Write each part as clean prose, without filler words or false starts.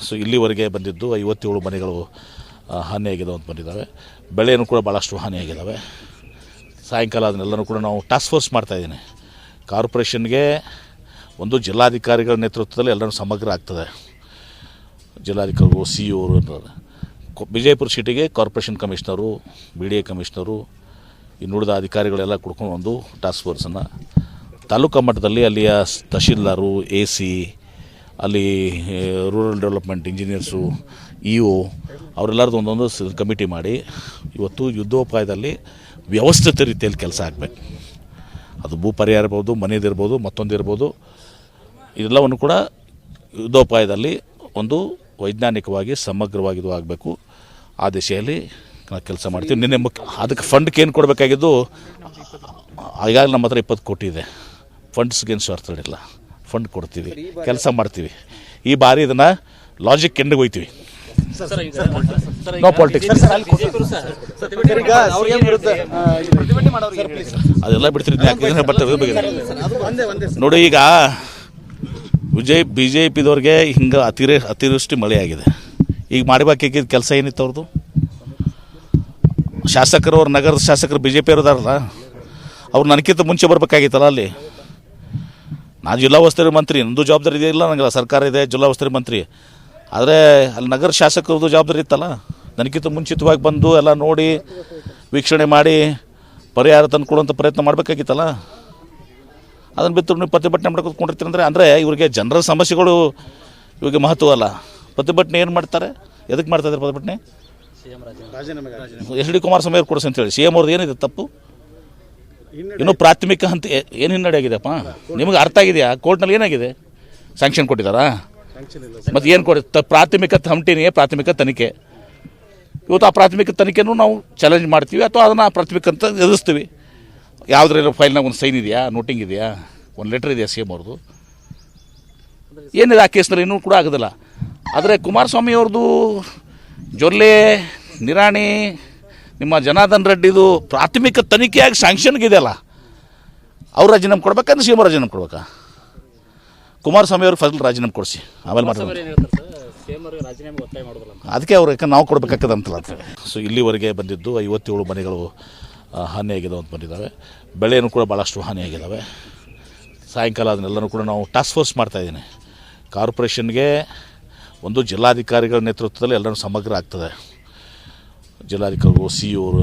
So ಇಲ್ಲಿವರೆಗೆ ಬಂದಿದ್ದು 57 ಮನೆಗಳು ಹಾನಿಯಾಗಿದ್ದಾವೆ ಅಂತ ಬಂದಿದ್ದಾವೆ. ಬೆಳೆಯೂ ಕೂಡ ಭಾಳಷ್ಟು ಹಾನಿಯಾಗಿದ್ದಾವೆ. ಸಾಯಂಕಾಲ ಅದನ್ನೆಲ್ಲನೂ ಕೂಡ ನಾವು ಟಾಸ್ಕ್ ಫೋರ್ಸ್ ಮಾಡ್ತಾಯಿದ್ದೀನಿ. ಕಾರ್ಪೊರೇಷನ್ಗೆ ಒಂದು ಜಿಲ್ಲಾಧಿಕಾರಿಗಳ ನೇತೃತ್ವದಲ್ಲಿ ಎಲ್ಲರೂ ಸಮಗ್ರ ಆಗ್ತದೆ. ಜಿಲ್ಲಾಧಿಕಾರಿಗಳು ಸಿ ಅವರು ವಿಜಯಪುರ ಸಿಟಿಗೆ corporation commissioner, B D A commissioner, ಇನ್ನುಳಿದ ಅಧಿಕಾರಿಗಳೆಲ್ಲ ಕುಡ್ಕೊಂಡು ಒಂದು ಟಾಸ್ಕ್ ಫೋರ್ಸನ್ನು ತಾಲೂಕು ಮಟ್ಟದಲ್ಲಿ ಅಲ್ಲಿಯ ತಹಶೀಲ್ದಾರು, ಎ ಸಿ, ಅಲ್ಲಿ rural development engineers, E O ಅವರೆಲ್ಲರದ್ದು ಒಂದೊಂದು ಕಮಿಟಿ ಮಾಡಿ ಇವತ್ತು ಯುದ್ಧೋಪಾಯದಲ್ಲಿ ವ್ಯವಸ್ಥಿತ ರೀತಿಯಲ್ಲಿ ಕೆಲಸ ಆಗಬೇಕು. ಅದು ಭೂ ಪರಿಹಾರ ಇರ್ಬೋದು, ಮನೆಯದಿರ್ಬೋದು, ಮತ್ತೊಂದಿರ್ಬೋದು, ಇದೆಲ್ಲವನ್ನು ಕೂಡ ಯುದ್ಧೋಪಾಯದಲ್ಲಿ ಒಂದು ವೈಜ್ಞಾನಿಕವಾಗಿ ಸಮಗ್ರವಾಗಿ ಇದು ಆಗಬೇಕು. ಆ ದಿಶೆಯಲ್ಲಿ ಕೆಲಸ ಮಾಡ್ತೀವಿ. ನಿನ್ನೆ ಅದಕ್ಕೆ ಫಂಡ್ಗೆ ಏನು ಕೊಡಬೇಕಾಗಿದ್ದು ಈಗಾಗಲೇ ನಮ್ಮ ಹತ್ರ 20 ಕೋಟಿ ಇದೆ. ಫಂಡ್ಸ್ಗೇನು ಸ್ವಾರ್ಥಡಿಲ್ಲ, ಫಂಡ್ ಕೊಡ್ತೀವಿ, ಕೆಲಸ ಮಾಡ್ತೀವಿ. ಈ ಬಾರಿ ಇದನ್ನು ಲಾಜಿಕ್ ಎಂಡಿಗೆ ಹೋಗ್ತೀವಿ. No politics. ಅದೆಲ್ಲ ಬಿಡ್ತೀರಿ ನೋಡಿ. ಈಗ ಬಿ ಜೆ ಪಿದವ್ರಿಗೆ ಹಿಂಗೆ ಅತಿವೃಷ್ಟಿ ಮಳೆ ಆಗಿದೆ. ಈಗ ಮಾಡಬೇಕಾಗಿದ್ದ ಕೆಲಸ ಏನಿತ್ತು ಅವ್ರದ್ದು? ಶಾಸಕರು, ಅವ್ರ ನಗರದ ಶಾಸಕರು ಬಿ ಜೆ ಪಿ ಇರೋದಾರಲ್ಲ, ಅವ್ರು ನನಗಿಂತ ಮುಂಚೆ ಬರಬೇಕಾಗಿತ್ತಲ್ಲ. ಅಲ್ಲಿ ನಾನು ಜಿಲ್ಲಾ ಉಸ್ತುವಾರಿ ಮಂತ್ರಿ, ನಂದು ಜವಾಬ್ದಾರಿ ಇದೆ. ಇಲ್ಲ ನನಗೆ ಸರ್ಕಾರ ಇದೆ, ಜಿಲ್ಲಾ ಉಸ್ತುವಾರಿ ಮಂತ್ರಿ. ಆದರೆ ಅಲ್ಲಿ ನಗರ ಶಾಸಕರದ್ದು ಜವಾಬ್ದಾರಿ ಇತ್ತಲ್ಲ. ನನಗಿಂತ ಮುಂಚಿತವಾಗಿ ಬಂದು ಎಲ್ಲ ನೋಡಿ ವೀಕ್ಷಣೆ ಮಾಡಿ ಪರಿಹಾರ ತಂದು ಕೊಡುವಂಥ ಪ್ರಯತ್ನ ಮಾಡಬೇಕಾಗಿತ್ತಲ್ಲ. ಅದನ್ನು ಬಿಟ್ಟು ನೀವು ಪ್ರತಿಭಟನೆ ಮಾಡ್ಕೊತ್ಕೊಂಡಿರ್ತೀರಿ ಅಂದರೆ ಇವ್ರಿಗೆ ಜನರ ಸಮಸ್ಯೆಗಳು ಇವಾಗ ಮಹತ್ವ ಅಲ್ಲ. ಪ್ರತಿಭಟನೆ ಏನು ಮಾಡ್ತಾರೆ? ಎದಕ್ಕೆ ಮಾಡ್ತಾ ಇದ್ದಾರೆ ಪ್ರತಿಭಟನೆ? ಎಚ್ ಡಿ ಕುಮಾರಸ್ವಾಮಿ ಅವ್ರು ಕೊಡಿಸಿ ಅಂತೇಳಿ ಸಿ ಎಂ ಅವ್ರದ್ದು ಏನಿದೆ ತಪ್ಪು? ಇನ್ನೂ ಪ್ರಾಥಮಿಕ ಹಂತ ಏನು ಹಿನ್ನಡೆ ಆಗಿದೆಯಪ್ಪ? ನಿಮಗೆ ಅರ್ಥ ಆಗಿದೆಯಾ? ಕೋರ್ಟ್ನಲ್ಲಿ ಏನಾಗಿದೆ? ಸ್ಯಾಂಕ್ಷನ್ ಕೊಟ್ಟಿದ್ದಾರಾ? ಮತ್ತು ಏನು ಕೊಡಿ? ಪ್ರಾಥಮಿಕ ಹಂಟಿನೇ ಪ್ರಾಥಮಿಕ ತನಿಖೆ. ಇವತ್ತು ಆ ಪ್ರಾಥಮಿಕ ತನಿಖೆನೂ ನಾವು ಚಾಲೆಂಜ್ ಮಾಡ್ತೀವಿ ಅಥವಾ ಅದನ್ನು ಪ್ರಾಥಮಿಕ ಅಂತ ಎದುರಿಸ್ತೀವಿ. ಯಾವುದ್ರೆಲ್ಲ ಫೈಲ್ನಾಗ ಒಂದು ಸೈನ್ ಇದೆಯಾ, ನೋಟಿಂಗ್ ಇದೆಯಾ, ಒಂದು ಲೆಟ್ರ್ ಇದೆಯಾ ಸಿ ಎಂ ಅವ್ರದ್ದು? ಏನಿದೆ ಆ ಕೇಸ್ನಲ್ಲಿ ಇನ್ನೂ ಕೂಡ ಆಗೋದಿಲ್ಲ. ಆದರೆ ಕುಮಾರಸ್ವಾಮಿ ಅವ್ರದ್ದು ಜೊಲ್ಲೆ, ನಿರಾಣಿ, ನಿಮ್ಮ ಜನಾರ್ದನ್ ರೆಡ್ಡಿದು ಪ್ರಾಥಮಿಕ ತನಿಖೆಯಾಗಿ ಸ್ಯಾಂಕ್ಷನ್ಗಿದೆಯಲ್ಲ, ಅವ್ರು ರಾಜೀನಾಮೆ ಕೊಡ್ಬೇಕಂದ್ರೆ ಸಿ ಎಂ ರಾಜೀನಾಮೆ ಕೊಡ್ಬೇಕಾ? ಕುಮಾರಸ್ವಾಮಿ ಅವ್ರಿಗೆ ಫಸ್ಟ್ ರಾಜೀನಾಮೆ ಕೊಡಿಸಿ ಆಮೇಲೆ ಮಾಡ್ತಾರೆ. ಅದಕ್ಕೆ ಅವ್ರು ಯಾಕಂದ್ರೆ ನಾವು ಕೊಡಬೇಕಾಗ್ತದೆ ಅಂತಲ್ಲ ಅಂತೇಳಿ. ಸೊ ಇಲ್ಲಿವರೆಗೆ ಬಂದಿದ್ದು 57 ಮನೆಗಳು ಹಾನಿಯಾಗಿದ್ದಾವೆ ಅಂತ ಬಂದಿದ್ದಾವೆ. ಬೆಳೆಯೂ ಕೂಡ ಭಾಳಷ್ಟು ಹಾನಿಯಾಗಿದ್ದಾವೆ. ಸಾಯಂಕಾಲ ಅದನ್ನೆಲ್ಲನೂ ಕೂಡ ನಾವು ಟಾಸ್ಕ್ ಫೋರ್ಸ್ ಮಾಡ್ತಾಯಿದ್ದೀನಿ. ಕಾರ್ಪೊರೇಷನ್ಗೆ ಒಂದು ಜಿಲ್ಲಾಧಿಕಾರಿಗಳ ನೇತೃತ್ವದಲ್ಲಿ ಎಲ್ಲರೂ ಸಮಗ್ರ ಆಗ್ತದೆ. ಜಿಲ್ಲಾಧಿಕಾರಿಗಳು ಸಿ ಅವರು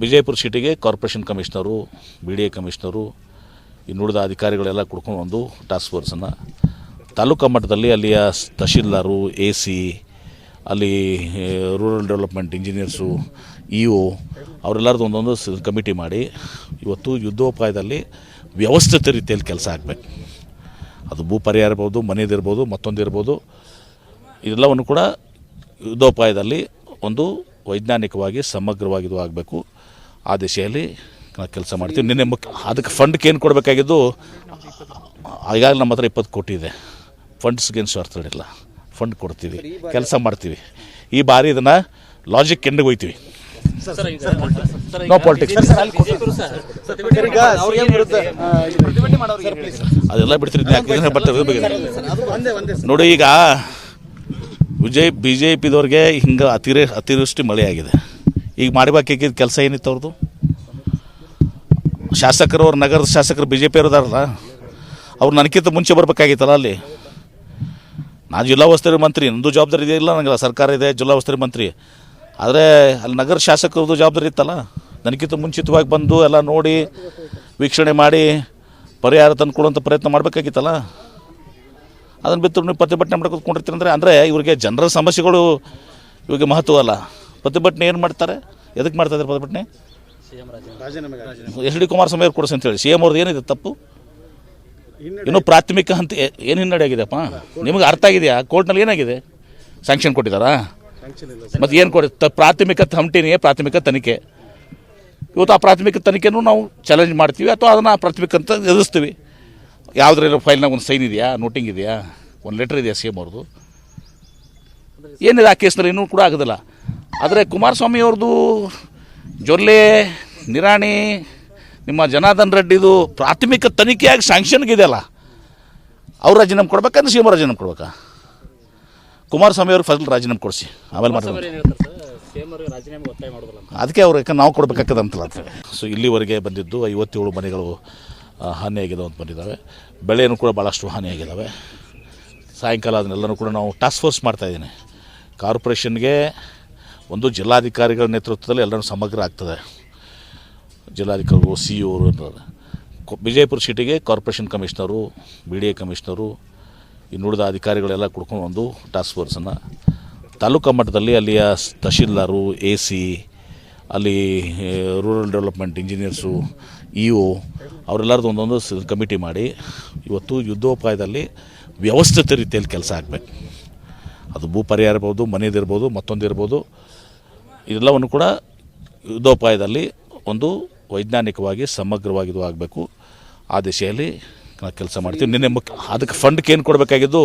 ವಿಜಯಪುರ ಸಿಟಿಗೆ corporation commissioner, B D A commissioner, ಇನ್ನುಳಿದ ಅಧಿಕಾರಿಗಳೆಲ್ಲ ಕುಡ್ಕೊಂಡು ಒಂದು ಟಾಸ್ಕ್ ಫೋರ್ಸನ್ನು ತಾಲೂಕು ಮಟ್ಟದಲ್ಲಿ ಅಲ್ಲಿಯ ತಹಶೀಲ್ದಾರು, ಎ ಸಿ, ಅಲ್ಲಿ rural development engineers, E O ಅವರೆಲ್ಲರದ್ದು ಒಂದೊಂದು ಕಮಿಟಿ ಮಾಡಿ ಇವತ್ತು ಯುದ್ಧೋಪಾಯದಲ್ಲಿ ವ್ಯವಸ್ಥಿತ ರೀತಿಯಲ್ಲಿ ಕೆಲಸ ಆಗಬೇಕು. ಅದು ಭೂ ಪರಿಹಾರ ಇರ್ಬೋದು, ಮನೆಯದಿರ್ಬೋದು, ಮತ್ತೊಂದಿರ್ಬೋದು, ಇದೆಲ್ಲವನ್ನು ಕೂಡ ಯುದ್ಧೋಪಾಯದಲ್ಲಿ ಒಂದು ವೈಜ್ಞಾನಿಕವಾಗಿ ಸಮಗ್ರವಾಗಿ ಇದು ಆಗಬೇಕು. ಆ ದಿಶೆಯಲ್ಲಿ ಕೆಲಸ ಮಾಡ್ತೀವಿ. ನಿನ್ನೆ ಅದಕ್ಕೆ ಫಂಡ್ಗೆ ಏನು ಕೊಡಬೇಕಾಗಿದ್ದು ಈಗಾಗಲೇ ನಮ್ಮ ಹತ್ರ 20 ಕೋಟಿ ಇದೆ. ಫಂಡ್ಸ್ಗೇನು ಸ್ವಾರ್ಥಡಿಲ್ಲ, ಫಂಡ್ ಕೊಡ್ತೀವಿ, ಕೆಲಸ ಮಾಡ್ತೀವಿ. ಈ ಬಾರಿ ಇದನ್ನು ಲಾಜಿಕ್ ಎಂಡಿಗೆ ಹೋಗ್ತೀವಿ. No politics. ಅದೆಲ್ಲ ಬಿಡ್ತೀರಿ ನೋಡಿ. ಈಗ ಬಿ ಜೆ ಪಿದವ್ರಿಗೆ ಹಿಂಗೆ ಅತಿವೃಷ್ಟಿ ಮಳೆ ಆಗಿದೆ. ಈಗ ಮಾಡಬೇಕಾಗಿದ್ದ ಕೆಲಸ ಏನಿತ್ತು ಅವ್ರದ್ದು? ಶಾಸಕರು, ಅವ್ರ ನಗರದ ಶಾಸಕರು ಬಿ ಜೆ ಪಿ ಇರೋದಾರಲ್ಲ, ಅವ್ರು ನನಗಿಂತ ಮುಂಚೆ ಬರಬೇಕಾಗಿತ್ತಲ್ಲ. ಅಲ್ಲಿ ನಾನು ಜಿಲ್ಲಾ ಉಸ್ತುವಾರಿ ಮಂತ್ರಿ, ನಂದು ಜವಾಬ್ದಾರಿ ಇದೆ. ಇಲ್ಲ ನನಗೆ ಸರ್ಕಾರ ಇದೆ, ಜಿಲ್ಲಾ ಉಸ್ತುವಾರಿ ಮಂತ್ರಿ. ಆದರೆ ಅಲ್ಲಿ ನಗರ ಶಾಸಕರದ್ದು ಜವಾಬ್ದಾರಿ ಇತ್ತಲ್ಲ. ನನಗಿಂತ ಮುಂಚಿತವಾಗಿ ಬಂದು ಎಲ್ಲ ನೋಡಿ ವೀಕ್ಷಣೆ ಮಾಡಿ ಪರಿಹಾರ ತಂದು ಕೊಡುವಂಥ ಪ್ರಯತ್ನ ಮಾಡಬೇಕಾಗಿತ್ತಲ್ಲ. ಅದನ್ನು ಬಿಟ್ಟು ನೀವು ಪ್ರತಿಭಟನೆ ಮಾಡ್ಕೊತ್ಕೊಂಡಿರ್ತೀರಿ ಅಂದರೆ ಇವ್ರಿಗೆ ಜನರ ಸಮಸ್ಯೆಗಳು ಇವಾಗ ಮಹತ್ವ ಅಲ್ಲ. ಪ್ರತಿಭಟನೆ ಏನು ಮಾಡ್ತಾರೆ? ಎದಕ್ಕೆ ಮಾಡ್ತಾ ಇದ್ದಾರೆ ಪ್ರತಿಭಟನೆ? ಎಚ್ ಡಿ ಕುಮಾರಸ್ವಾಮಿ ಅವ್ರು ಕೊಡಿಸಿ ಅಂತೇಳಿ ಸಿ ಎಂ ಅವ್ರದ್ದು ಏನಿದೆ ತಪ್ಪು? ಇನ್ನೂ ಪ್ರಾಥಮಿಕ ಹಂತ ಏನು ಹಿನ್ನಡೆ ಆಗಿದೆಯಪ್ಪ? ನಿಮಗೆ ಅರ್ಥ ಆಗಿದೆಯಾ? ಕೋರ್ಟ್ನಲ್ಲಿ ಏನಾಗಿದೆ? ಸ್ಯಾಂಕ್ಷನ್ ಕೊಟ್ಟಿದ್ದಾರಾ? ಮತ್ತು ಏನು ಕೊಡಿ? ಪ್ರಾಥಮಿಕ ಹಂಟಿನೇ ಪ್ರಾಥಮಿಕ ತನಿಖೆ. ಇವತ್ತು ಆ ಪ್ರಾಥಮಿಕ ತನಿಖೆನೂ ನಾವು ಚಾಲೆಂಜ್ ಮಾಡ್ತೀವಿ ಅಥವಾ ಅದನ್ನು ಪ್ರಾಥಮಿಕ ಅಂತ ಎದುರಿಸ್ತೀವಿ. ಯಾವುದ್ರೆಲ್ಲ ಫೈಲ್ನಾಗ ಒಂದು ಸೈನ್ ಇದೆಯಾ, ನೋಟಿಂಗ್ ಇದೆಯಾ, ಒಂದು ಲೆಟ್ರ್ ಇದೆಯಾ ಸಿ ಎಂ ಅವ್ರದ್ದು? ಏನಿದೆ ಆ ಕೇಸ್ನಲ್ಲಿ ಇನ್ನೂ ಕೂಡ ಆಗೋದಿಲ್ಲ. ಆದರೆ ಕುಮಾರಸ್ವಾಮಿ ಅವ್ರದ್ದು ಜೊಲ್ಲೆ, ನಿರಾಣಿ, ನಿಮ್ಮ ಜನಾರ್ದನ್ ರೆಡ್ಡಿದು ಪ್ರಾಥಮಿಕ ತನಿಖೆಯಾಗಿ ಸ್ಯಾಂಕ್ಷನ್ಗಿದೆಯಲ್ಲ, ಅವ್ರು ರಾಜೀನಾಮೆ ಕೊಡ್ಬೇಕಂದ್ರೆ ಸಿ ಎಂ ರಾಜೀನಾಮೆ ಕೊಡ್ಬೇಕಾ? ಕುಮಾರಸ್ವಾಮಿ ಅವ್ರಿಗೆ ಫಸ್ಟ್ ರಾಜೀನಾಮೆ ಕೊಡಿಸಿ ಆಮೇಲೆ ಮಾತಾಡೋದು. ಅದಕ್ಕೆ ಅವ್ರು ಯಾಕಂದ್ರೆ ನಾವು ಕೊಡಬೇಕಾಗ್ತದಂತಲ್ಲ ಅಂತ. ಸೊ ಇಲ್ಲಿವರೆಗೆ ಬಂದಿದ್ದು 57 ಮನೆಗಳು ಹಾನಿಯಾಗಿದೆ ಅಂತ ಬಂದಿದ್ದಾವೆ. ಬೆಳೆಯೂ ಕೂಡ ಭಾಳಷ್ಟು ಹಾನಿಯಾಗಿದ್ದಾವೆ. ಸಾಯಂಕಾಲ ಅದನ್ನೆಲ್ಲನೂ ಕೂಡ ನಾವು ಟಾಸ್ಕ್ ಫೋರ್ಸ್ ಮಾಡ್ತಾಯಿದ್ದೀನಿ. ಕಾರ್ಪೊರೇಷನ್ಗೆ ಒಂದು ಜಿಲ್ಲಾಧಿಕಾರಿಗಳ ನೇತೃತ್ವದಲ್ಲಿ ಎಲ್ಲರೂ ಸಮಗ್ರ ಆಗ್ತದೆ. ಜಿಲ್ಲಾಧಿಕಾರಿಗಳು ಸಿ ಇ ಅವರು, ವಿಜಯಪುರ ಸಿಟಿಗೆ corporation commissioner, B D A commissioner, ಇನ್ನುಳಿದ ಅಧಿಕಾರಿಗಳೆಲ್ಲ ಕುಡ್ಕೊಂಡು ಒಂದು ಟಾಸ್ಕ್ ಫೋರ್ಸನ್ನು ತಾಲೂಕು ಮಟ್ಟದಲ್ಲಿ ಅಲ್ಲಿಯ ತಹಶೀಲ್ದಾರು, ಎ ಸಿ, ಅಲ್ಲಿ rural development engineers, E O ಅವರೆಲ್ಲರದ್ದು ಒಂದೊಂದು ಕಮಿಟಿ ಮಾಡಿ ಇವತ್ತು ಯುದ್ಧೋಪಾಯದಲ್ಲಿ ವ್ಯವಸ್ಥಿತ ರೀತಿಯಲ್ಲಿ ಕೆಲಸ ಆಗಬೇಕು. ಅದು ಭೂ ಪರಿಹಾರ ಇರ್ಬೋದು, ಮನೆಯದಿರ್ಬೋದು, ಮತ್ತೊಂದಿರ್ಬೋದು, ಇದೆಲ್ಲವನ್ನು ಕೂಡ ಯುದ್ಧೋಪಾಯದಲ್ಲಿ ಒಂದು ವೈಜ್ಞಾನಿಕವಾಗಿ ಸಮಗ್ರವಾಗಿ ಇದು ಆಗಬೇಕು. ಆ ದಿಶೆಯಲ್ಲಿ ಕೆಲಸ ಮಾಡ್ತೀವಿ. ನಿನ್ನೆ ಅದಕ್ಕೆ ಫಂಡ್ಗೆ ಏನು ಕೊಡಬೇಕಾಗಿದ್ದು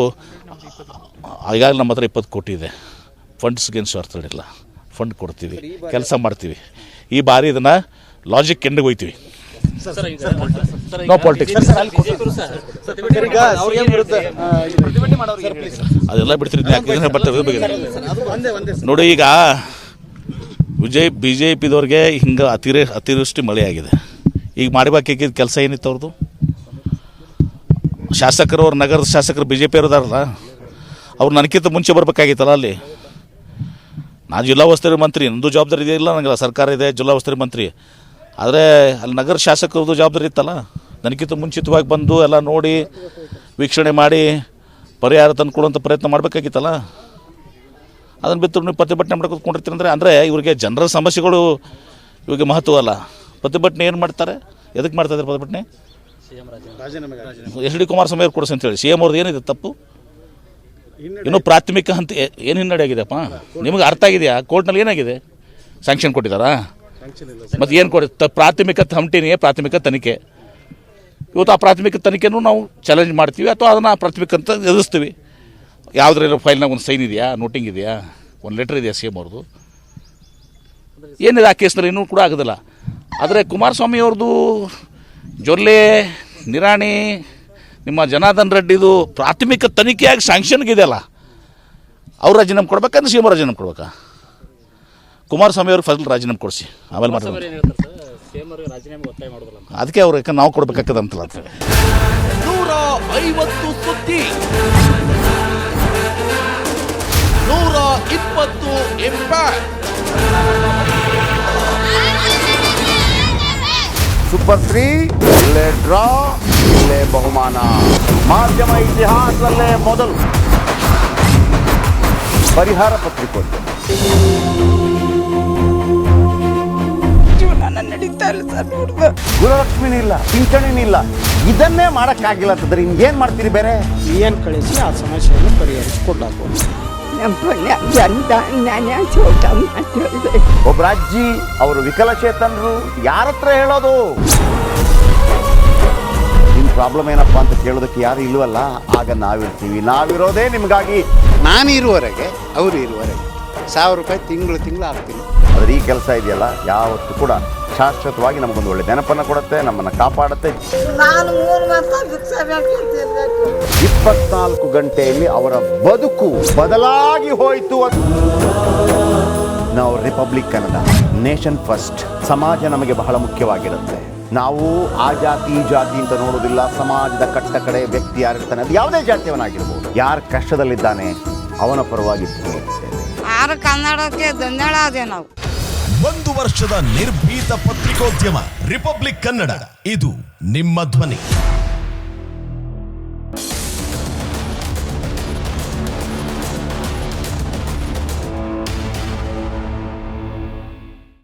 ಈಗಾಗಲೇ ನಮ್ಮ ಹತ್ರ 20 ಕೋಟಿ ಇದೆ. ಫಂಡ್ಸ್ಗೇನು ಸ್ವಾರ್ಥಗಳಿಲ್ಲ, ಫಂಡ್ ಕೊಡ್ತೀವಿ, ಕೆಲಸ ಮಾಡ್ತೀವಿ. ಈ ಬಾರಿ ಇದನ್ನು ಲಾಜಿಕ್ ಎಂಡಿಗೆ ಹೋಗ್ತೀವಿ. No politics. ಅದೆಲ್ಲ ಬಿಡ್ತೀರಿ ನೋಡಿ. ಈಗ ಬಿ ಜೆ ಪಿದವ್ರಿಗೆ ಹಿಂಗೆ ಅತಿವೃಷ್ಟಿ ಮಳೆ ಆಗಿದೆ. ಈಗ ಮಾಡಬೇಕಾಗಿದ್ದ ಕೆಲಸ ಏನಿತ್ತು ಅವ್ರದ್ದು? ಶಾಸಕರು, ಅವ್ರ ನಗರದ ಶಾಸಕರು ಬಿ ಜೆ ಪಿ ಇರೋದಾರಲ್ಲ, ಅವ್ರು ನನಗಿಂತ ಮುಂಚೆ ಬರಬೇಕಾಗಿತ್ತಲ್ಲ. ಅಲ್ಲಿ ನಾನು ಜಿಲ್ಲಾ ಉಸ್ತುವಾರಿ ಮಂತ್ರಿ, ನಂದು ಜವಾಬ್ದಾರಿ ಇದೆಯಲ್ಲ, ನನಗೆ ಸರ್ಕಾರ ಇದೆ, ಜಿಲ್ಲಾ ಉಸ್ತುವಾರಿ ಮಂತ್ರಿ. ಆದರೆ ಅಲ್ಲಿ ನಗರ ಶಾಸಕರದ್ದು ಜವಾಬ್ದಾರಿ ಇತ್ತಲ್ಲ. ನನಗಿಂತ ಮುಂಚಿತವಾಗಿ ಬಂದು ಎಲ್ಲ ನೋಡಿ ವೀಕ್ಷಣೆ ಮಾಡಿ ಪರಿಹಾರ ತಂದುಕೊಡುವಂಥ ಪ್ರಯತ್ನ ಮಾಡಬೇಕಾಗಿತ್ತಲ್ಲ. ಅದನ್ನು ಬಿಟ್ಟು ನೀವು ಪ್ರತಿಭಟನೆ ಮಾಡ್ಕೊಂಡ್ಕೊಂಡಿರ್ತೀರಿ ಅಂದರೆ ಇವ್ರಿಗೆ ಜನರ ಸಮಸ್ಯೆಗಳು ಇವಾಗ ಮಹತ್ವ ಅಲ್ಲ. ಪ್ರತಿಭಟನೆ ಏನು ಮಾಡ್ತಾರೆ? ಎದಕ್ಕೆ ಮಾಡ್ತಾಯಿದ್ದಾರೆ ಪ್ರತಿಭಟನೆ? ಎಚ್ ಡಿ ಕುಮಾರಸ್ವಾಮಿ ಅವ್ರು ಕೊಡಿಸಿ ಅಂತೇಳಿ. ಸಿ ಎಮ್ ಅವ್ರದ್ದು ಏನಿದೆ ತಪ್ಪು? ಇನ್ನೂ ಪ್ರಾಥಮಿಕ ಹಂತ ಏನು ಹಿನ್ನಡೆ ಆಗಿದೆಯಪ್ಪ? ನಿಮಗೆ ಅರ್ಥ ಆಗಿದೆಯಾ? ಕೋರ್ಟ್ನಲ್ಲಿ ಏನಾಗಿದೆ? ಸ್ಯಾಂಕ್ಷನ್ ಕೊಟ್ಟಿದ್ದಾರಾ? ಮತ್ತು ಏನು ಪ್ರಾಥಮಿಕ ಪ್ರಾಥಮಿಕ ತನಿಖೆ. ಇವತ್ತು ಆ ಪ್ರಾಥಮಿಕ ತನಿಖೆನೂ ನಾವು ಚಾಲೆಂಜ್ ಮಾಡ್ತೀವಿ, ಅಥವಾ ಅದನ್ನು ಪ್ರಾಥಮಿಕ ಅಂತ ಎದುರಿಸ್ತೀವಿ. ಯಾವುದ್ರೆಲ್ಲ ಫೈಲ್ನಾಗ ಒಂದು ಸೈನ್ ಇದೆಯಾ, ನೋಟಿಂಗ್ ಇದೆಯಾ, ಒಂದು ಲೆಟ್ರ್ ಇದೆಯಾ ಸಿ ಎಮ್ ಅವ್ರದ್ದು? ಏನಿದೆ ಆ ಕೇಸ್ನಲ್ಲಿ ಇನ್ನೂ ಕೂಡ ಆಗೋದಿಲ್ಲ. ಆದರೆ ಕುಮಾರಸ್ವಾಮಿ ಅವ್ರದ್ದು ಜೊಲ್ಲೆ, ನಿರಾಣಿ, ನಿಮ್ಮ ಜನಾರ್ದನ್ ರೆಡ್ಡಿದು ಪ್ರಾಥಮಿಕ ತನಿಖೆಯಾಗಿ ಸ್ಯಾಂಕ್ಷನ್ಗೆ ಇದೆಯಲ್ಲ, ಅವ್ರು ರಾಜೀನಾಮೆ ಕೊಡ್ಬೇಕಂದ್ರೆ ಸಿ ಎಮ್ ರಾಜೀನಾಮೆ ಕೊಡ್ಬೇಕಾ? ಕುಮಾರಸ್ವಾಮಿ ಅವ್ರಿಗೆ ಫಸ್ಟ್ ರಾಜೀನಾಮೆ ಕೊಡಿಸಿ ಆಮೇಲೆ ಮಾತಾಡೋದು. ಅದಕ್ಕೆ ಅವ್ರು ಯಾಕಂದ್ರೆ ನಾವು ಕೊಡಬೇಕಾಗ್ತದಂತಲ್ಲ ಅಂತ. 150 ಸುದ್ದಿ, 120 ಇಂಪ್ಯಾಕ್ಟ್. ಸೂಪರ್ 3 ಇಲ್ಲೇ ಡ್ರಾ, ಇಲ್ಲೇ ಬಹುಮಾನ. ಮಾಧ್ಯಮ ಇತಿಹಾಸದಲ್ಲೇ ಮೊದಲು ಪರಿಹಾರ ಪತ್ರಿಕೋದ್ಯಮ. ಗುರುಲಕ್ಷ್ಮಿನಿಲ್ಲ, ಪಿಂಚಣಿನಿಲ್ಲ, ಇದನ್ನೇ ಮಾಡಕ್ಕಾಗಿಲ್ಲ ಅಂತಂದ್ರೆ ಇನ್ನೇನ್ ಮಾಡ್ತೀರಿ? ಬೇರೆ ಏನ್ ಕಳಿಸಿ ಆ ಸಮಸ್ಯೆಯನ್ನು ಪರಿಹರಿಸಿಕೊಡ್ಲಾಕ. ಒಬ್ಬ ಅಜ್ಜಿ, ಅವರು ವಿಕಲಚೇತನರು, ಯಾರ ಹತ್ರ ಹೇಳೋದು? ನಿಮ್ ಪ್ರಾಬ್ಲಮ್ ಏನಪ್ಪ ಅಂತ ಕೇಳೋದಕ್ಕೆ ಯಾರು ಇಲ್ವಲ್ಲ. ಆಗ ನಾವಿರ್ತೀವಿ. ನಾವಿರೋದೇ ನಿಮ್ಗಾಗಿ. ನಾನು ಇರುವವರೆಗೆ, ಅವರು ಇರುವವರೆಗೆ 1000 ರೂಪಾಯಿ ತಿಂಗಳು ಹಾಕ್ತೀನಿ. ಆದರೆ ಈ ಕೆಲಸ ಇದೆಯಲ್ಲ, ಯಾವತ್ತೂ ಕೂಡ ಶಾಶ್ವತವಾಗಿ ನಮಗೊಂದು ಒಳ್ಳೆ ನೆನಪನ್ನು ಕೊಡುತ್ತೆ, ನಮ್ಮನ್ನು ಕಾಪಾಡುತ್ತೆ. 24 ಗಂಟೆಯಲ್ಲಿ ಅವರ ಬದುಕು ಬದಲಾಗಿ ಹೋಯಿತು. ನಾವು ರಿಪಬ್ಲಿಕ್ ಕನ್ನಡ, ನೇಷನ್ ಫಸ್ಟ್. ಸಮಾಜ ನಮಗೆ ಬಹಳ ಮುಖ್ಯವಾಗಿರುತ್ತೆ. ನಾವು ಆ ಜಾತಿ ಈ ಜಾತಿ ಅಂತ ನೋಡೋದಿಲ್ಲ. ಸಮಾಜದ ಕಟ್ಟ ಕಡೆ ವ್ಯಕ್ತಿ ಯಾರಿರ್ತಾನೆ, ಅದು ಯಾವುದೇ ಜಾತಿಯವನಾಗಿರ್ಬೋದು, ಯಾರು ಕಷ್ಟದಲ್ಲಿದ್ದಾನೆ ಅವನ ಪರವಾಗಿ ಕನ್ನಡಕ್ಕೆ ಧನ್ಯವಾದ. ನಾವು 1 ವರ್ಷದ ನಿರ್ಭೀತ ಪತ್ರಿಕೋದ್ಯಮ ರಿಪಬ್ಲಿಕ್ ಕನ್ನಡ. ಇದು ನಿಮ್ಮ ಧ್ವನಿ.